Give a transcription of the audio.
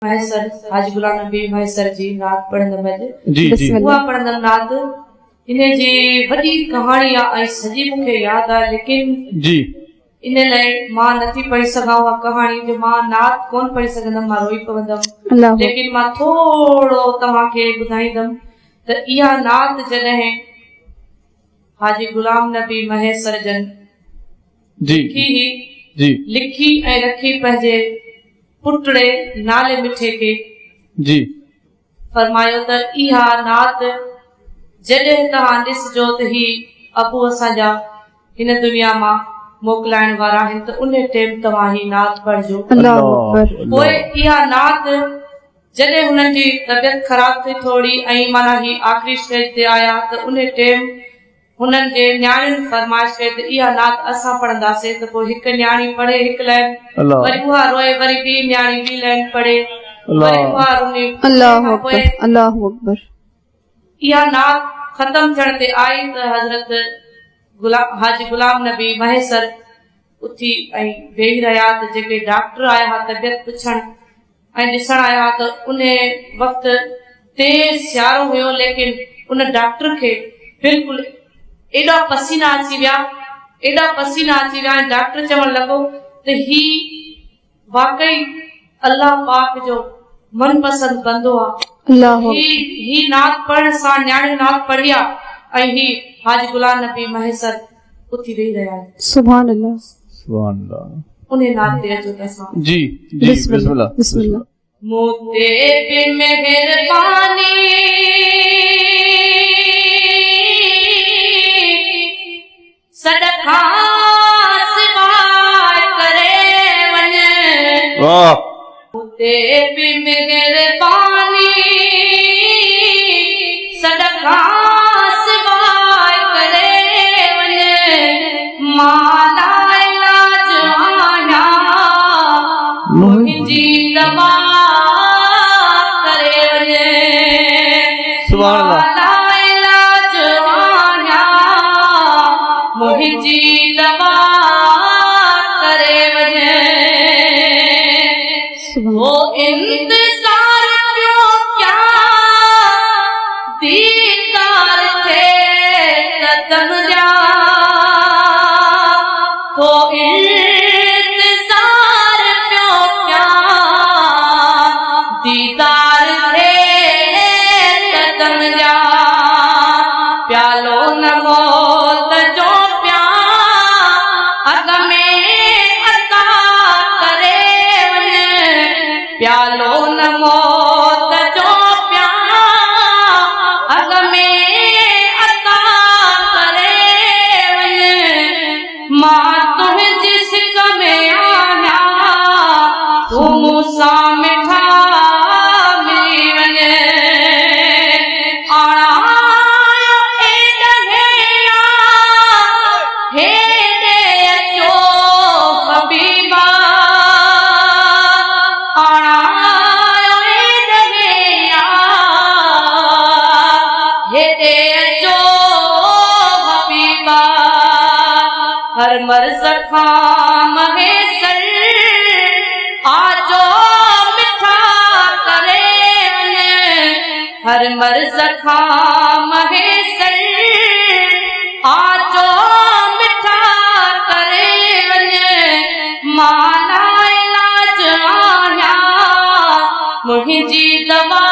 महेसर हाजी गुलाम नबी महेसर जी नात पढ़ंदम जी जी उहा पढ़ंदम नात इन जी वॾी कहाणी आहे ऐं सॼी मूंखे यादि आहे लेकिन जी इन लाइ मां नथी पढ़ी सघां उहा कहाणी जो मां नात कोन पढ़ी सघंदमि मां रोई पवंदमि लेकिन मां थोरो तव्हांखे ॿुधाईंदमि त इहा नात जॾहिं हाजी गुलाम नबी महेसर जन जी जी लिखी ऐं रखी पंहिंजे पुटड़े नाले मिठे के जी फरमायो त इहा नात जॾहिं तव्हां ॾिसजो त ही अबू असांजा हिन दुनिया मां मोकिलाइण वारा आहिनि त उन टाइम तव्हां ही नात पढ़जो। पोइ इहा नात जॾहिं हुननि जी तबियत ख़राब थी थोरी ऐं माना ही आख़िरी स्टेज ते आया त उन टाइम हुननि जे न्याणियुनि फरमाइश कई त इहा नात असां पढ़ंदासीं त पोइ हिकु न्याणी पढ़े हिकु लाइन वरी उहा रोए वरी ॿी न्याणी ॿी लाइन पढ़े वरी उहा रोए इहा नात ख़तम थियण ते आई त हज़रत हाजी गुलाम नबी महेसर उथी ऐं वेही रहिया त जेके डॉक्टर आया हुआ तबियत पुछण ऐं ॾिसण आया हुआ त उन वक़्तु तेज़ सियारो हुयो लेकिन उन डॉक्टर खे बिल्कुलु एॾा पसीना अची विया ऐं डॉक्टर चवण लॻो त ही वाकई अल्लाह पाक जो मनपसंद बंदो आहे ही नात पढ़ण सां न्याणी नात पढ़ी आहे ऐं ही हाजी गुलाम नबी महेसर उथी वेही रहिया आहिनि। सुभान अल्लाह उन नात ते अचो त असां जी जी बिस्मिल्लाह मोते बि मेहरबानी सदका सिवाय करे वञे वाह मोते बि मेहरबानी सदका सिवाय करे वञे माला इलाज आया मुंहिंजी दवा करे वञे सुभान अल्लाह इलाज आया मुंहिंजी दवा करे वञे वो इंतजार पियो क्या दीदार थे कदम जा वो इंतजार पियो क्या दीदार थे कदम जा प्यालो न मौत जो प्या अग में अता करे वञे प्यालो न मौत जो प्या अग में अता करे वञे मां तुंहिंजी सिक में आया तूं मूंसां मिठा मिली वञे हर मर्ज खां महेसर आजो मिठा करे वञे हर मर्ज खां महेसर आजो मिठा करे वञे माला इलाज आया मुंहिंजी दवा